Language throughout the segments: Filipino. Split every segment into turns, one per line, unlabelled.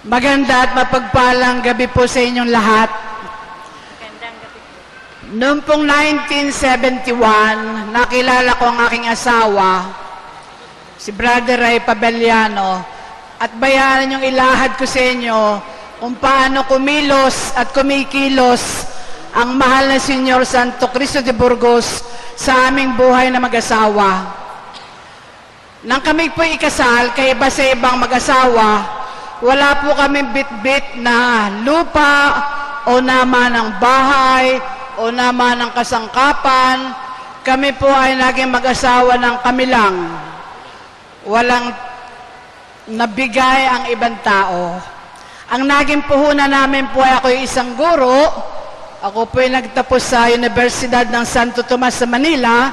Maganda at mapagpalang gabi po sa inyong lahat. Noong pong 1971, nakilala ko ang aking asawa, si Brother Ray Pabellano, at bayaran yung ilahad ko sa inyo kung paano kumilos at kumikilos ang mahal na Senyor Santo Cristo de Burgos sa aming buhay na mag-asawa. Nang kami po ikasal, kay iba sa ibang mag-asawa, wala po kami bit-bit na lupa o naman ng bahay o naman ng kasangkapan. Kami po ay naging mag-asawa ng kami lang. Walang nabigay ang ibang tao. Ang naging puhunan namin po ay ako'y isang guro. Ako po ay nagtapos sa Universidad ng Santo Tomas sa Manila.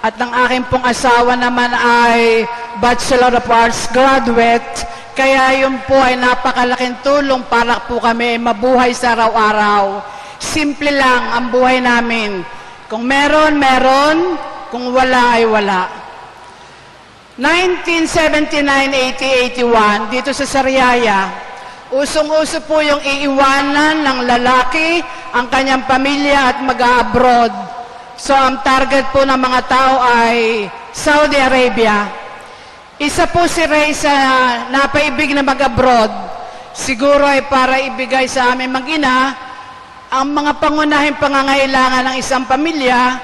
At ang aking pong asawa naman ay Bachelor of Arts graduate. Kaya yun po ay napakalaking tulong para po kami mabuhay sa araw-araw. Simple lang ang buhay namin. Kung meron, meron. Kung wala, ay wala. 1979, 80, 81, dito sa Sariaya, usong-uso po yung iiwanan ng lalaki ang kanyang pamilya at mag-abroad. So ang target po ng mga tao ay Saudi Arabia. Isa po si Ray sa napaibig na mag-abroad. Siguro ay para ibigay sa aming mag-ina ang mga pangunahing pangangailangan ng isang pamilya.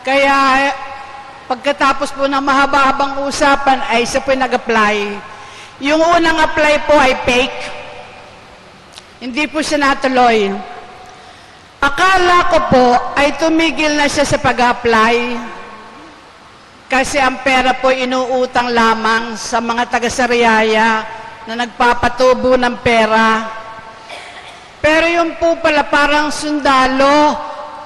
Kaya pagkatapos po ng mahaba-habang usapan ay isa po nag-apply. Yung unang apply po ay fake. Hindi po siya natuloy. Akala ko po ay tumigil na siya sa pag-apply. Kasi ang pera po inuutang lamang sa mga taga-Sariaya na nagpapatubo ng pera. Pero yung po pala parang sundalo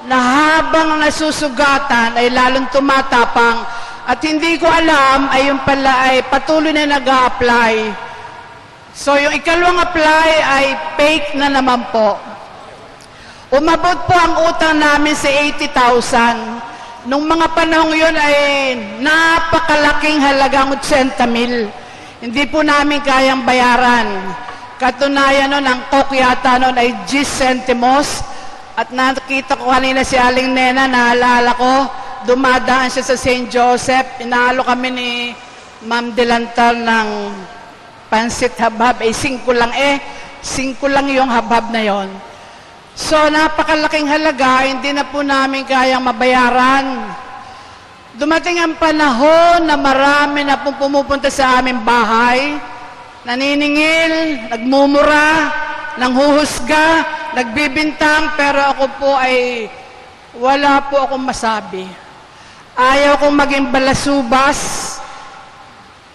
na habang nasusugatan ay lalong tumatapang at hindi ko alam ay yung pala ay patuloy na nag-a-apply. So yung ikalawang apply ay fake na naman po. Umabot po ang utang namin sa 80,000. Nung mga panahong yun ay napakalaking halagang 80,000. Hindi po namin kayang bayaran. Katunayan nun, ang coke yata nun ay 10 centimos. At nakita ko kanina si Aling Nena, naalala ko, dumadaan siya sa St. Joseph. Inaalo kami ni Ma'am Delantal ng pansit habhab. 5 lang 5 lang yung habhab na yon. So, napakalaking halaga, hindi na po namin kayang mabayaran. Dumating ang panahon na marami na pong pumupunta sa aming bahay, naniningil, nagmumura, nanghuhusga, nagbibintang, pero ako po ay wala po akong masabi. Ayaw kong maging balasubas,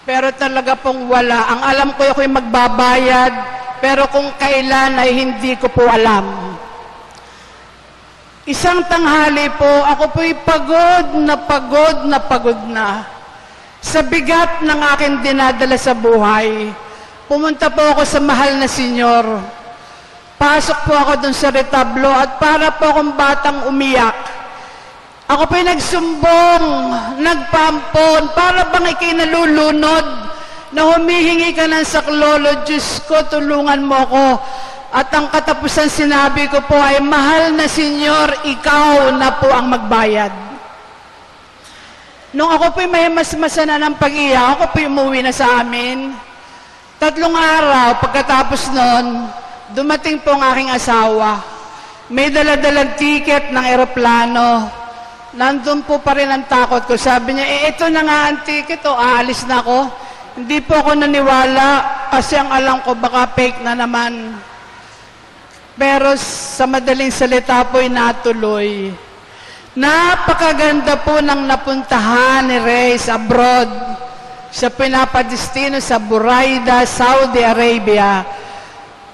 pero talaga pong wala. Ang alam ko ako'y magbabayad, pero kung kailan ay hindi ko po alam. Isang tanghali po, ako po'y pagod na. Sa bigat ng aking dinadala sa buhay, pumunta po ako sa mahal na Senyor. Pasok po ako dun sa retablo at para po akong batang umiyak. Ako po'y nagsumbong, nagpampon, para bang ikay nalulunod, na humihingi ka ng saklolo, Diyos ko, tulungan mo ako. At ang katapusan sinabi ko po ay, mahal na Senyor, ikaw na po ang magbayad. Nung ako po'y may masmasa na ng pag-iyak, ako po'y umuwi na sa amin. 3 araw pagkatapos nun, dumating po ang aking asawa. May daladalang ticket ng eroplano. Nandun po pa rin ang takot ko. Sabi niya, ito na nga ang ticket, aalis na ako. Hindi po ako naniwala kasi ang alam ko baka fake na naman. Pero sa madaling salita po'y natuloy. Napakaganda po ng napuntahan ni Ray sa abroad. Siya pinapadestino sa Buraida, Saudi Arabia.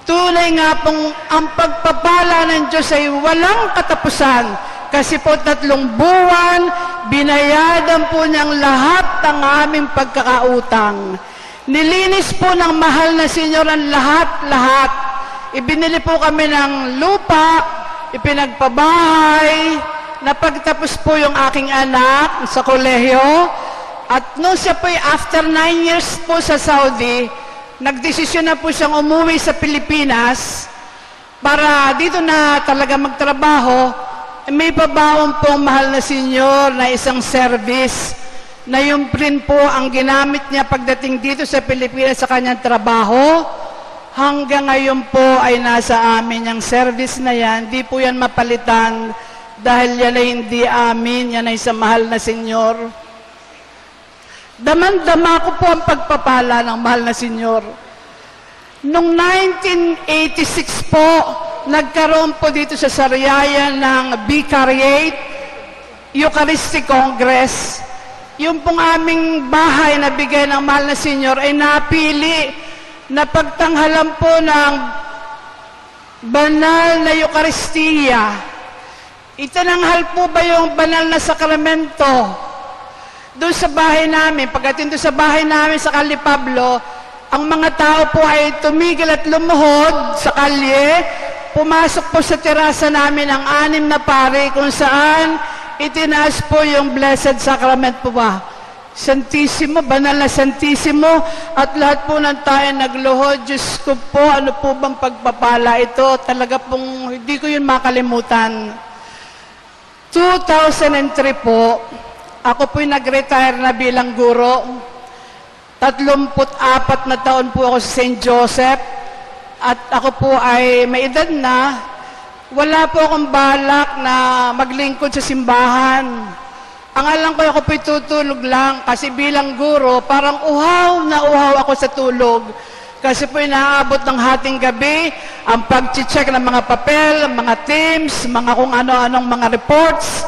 Tunay nga pong ang pagpapala ng Diyos ay walang katapusan. Kasi po 3 buwan, binayadan po niyang lahat ng aming pagkakautang. Nilinis po ng mahal na Senyor ang lahat-lahat. Ibinili po kami ng lupa, ipinagpabahay, napagtapos po yung aking anak sa kolehiyo, at nung siya po after 9 years po sa Saudi, nagdesisyon na po siyang umuwi sa Pilipinas para dito na talaga magtrabaho. May pabaon pong mahal na senyor na isang service na yung rin po ang ginamit niya pagdating dito sa Pilipinas sa kanyang trabaho. Hanggang ngayon po ay nasa amin yung service na yan. Di po yan mapalitan dahil yan ay hindi amin, yan ay sa mahal na senyor. Daman-dama ko po ang pagpapala ng mahal na senyor. Noong 1986 po, nagkaroon po dito sa Sariaya ng Vicariate Eucharistic Congress. Yung pong aming bahay na bigay ng mahal na senyor ay napili na pagtanghalan po ng banal na Eucharistia. Itinanghal po ba yung banal na sakramento? Doon sa bahay namin, pagdating doon sa bahay namin sa Calle Pablo, ang mga tao po ay tumigil at lumuhod sa kalye, pumasok po sa terasa namin ang 6 na pari kung saan itinaas po yung Blessed Sacrament po ba? Santissimo, banal na Santissimo, at lahat po ng tayo nagluhod. Diyos ko po, ano po bang pagpapala ito? Talaga pong hindi ko yun makalimutan. 2003 po, ako po'y nag-retire na bilang guro. 34 na taon po ako sa St. Joseph, at ako po ay may edad na. Wala po akong balak na maglingkod sa simbahan. Ang alam ko, ako po'y tutulog lang kasi bilang guro, parang uhaw na uhaw ako sa tulog. Kasi po'y naaabot ng hating gabi, ang pag-check ng mga papel, mga teams, mga kung ano-anong mga reports.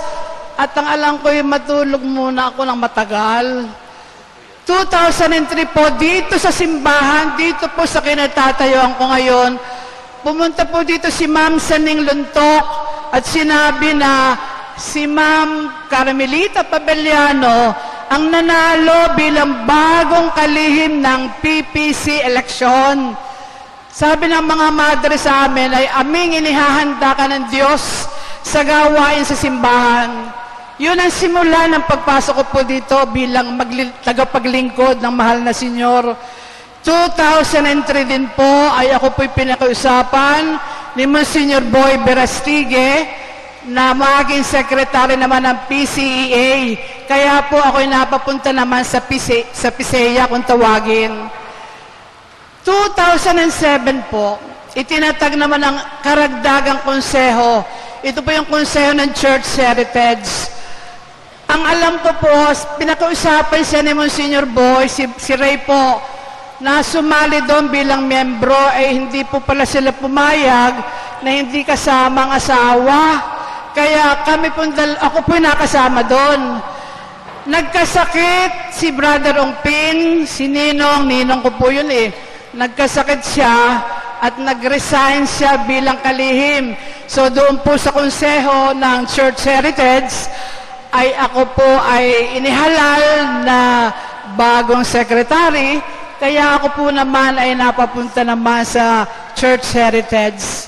At ang alam ko, matulog muna ako ng matagal. 2003 po, dito sa simbahan, dito po sa kinatatayuan ko ngayon, pumunta po dito si Ma'am Saning Luntok at sinabi na si Ma'am Carmelita Pabellano ang nanalo bilang bagong kalihim ng PPC election. Sabi ng mga madre sa amin ay aming inihahanda ka ng Diyos sa gawain sa simbahan. Yun ang simula ng pagpasok ko po dito bilang tagapaglingkod ng mahal na senyor. 2003 din po ay ako po'y pinakiusapan ni Monsignor Boy Berastige na maging sekretary naman ng PCEA. Kaya po ako'y napapunta naman sa PCEA kung tawagin. 2007 po, itinatag naman ang karagdagang konseho. Ito po yung konseho ng Church Heritage. Ang alam ko po, pinakiusapan siya ni Monsignor Boy, si Ray po, na sumali doon bilang membro, ay hindi po pala sila pumayag na hindi kasama ang asawa. Kaya kami po, ako po nakasama doon. Nagkasakit si Brother Ongpin, si Ninong ko po yun eh. Nagkasakit siya at nag-resign siya bilang kalihim. So doon po sa konseho ng Church Heritage, ay ako po ay inihalal na bagong secretary. Kaya ako po naman ay napapunta naman sa Church Heritage.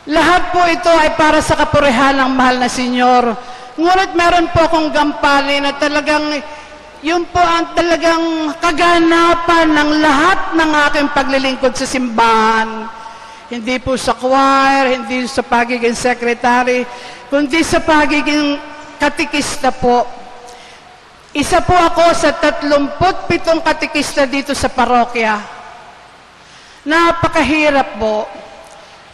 Lahat po ito ay para sa kapurihan ng mahal na senyor. Ngunit meron po akong gampali na talagang, yun po ang talagang kaganapan ng lahat ng aking paglilingkod sa simbahan. Hindi po sa choir, hindi sa pagiging secretary, kundi sa pagiging katikista po. Isa po ako sa 37 katikista dito sa parokya. Napakahirap po.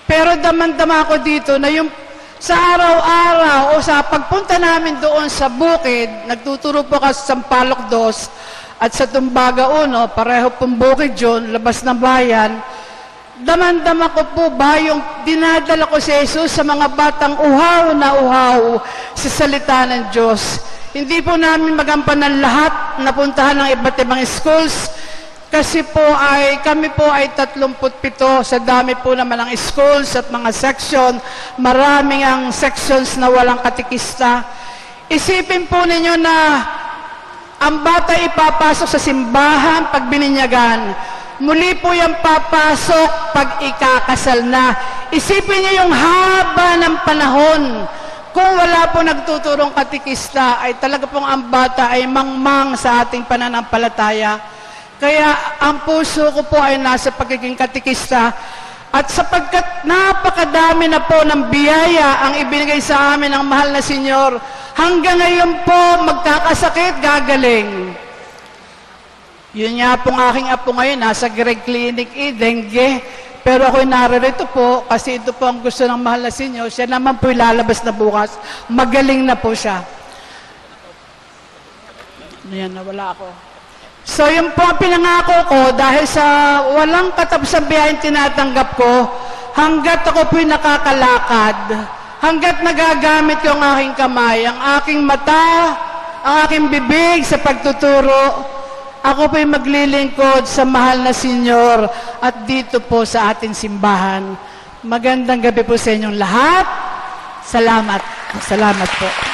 Pero daman-dama ako dito na yung sa araw-araw o sa pagpunta namin doon sa bukid, nagtuturo po kasi sa Sampaloc 2 at sa Tumbaga 1, pareho pong bukid yun, labas ng bayan. Daman-dama ko po ba yung dinadala ko si Jesus sa mga batang uhaw na uhaw sa salita ng Diyos. Hindi po namin magampanan lahat, napuntahan ng iba't ibang schools, kasi po ay, kami po ay 37 sa dami po naman ng schools at mga section. Maraming ang sections na walang katikista. Isipin po ninyo na ang bata ipapasok sa simbahan pag bininyagan. Muli po yung papasok pag ikakasal na. Isipin niyo yung haba ng panahon. Kung wala po nagtuturong katikista, ay talaga pong ang bata ay mangmang sa ating pananampalataya. Kaya ang puso ko po ay nasa pagiging katikista. At sapagkat napakadami na po ng biyaya ang ibinigay sa amin ng mahal na Senyor, hanggang ngayon po magkakasakit, gagaling. Yun nga pong aking apo ngayon, nasa Greg Clinic, dengue. Pero ako'y naririto po kasi ito po ang gusto ng mahal na Senyor. Siya naman po ilalabas na bukas. Magaling na po siya. Ayan, nawala ako. So, yun po ang pinangako ko dahil sa walang katapusang biyayang tinatanggap ko, hanggat ako po'y nakakalakad, hanggat nagagamit ko ang aking kamay, ang aking mata, ang aking bibig sa pagtuturo, ako po'y maglilingkod sa mahal na Senyor at dito po sa ating simbahan. Magandang gabi po sa inyong lahat. Salamat. Salamat po.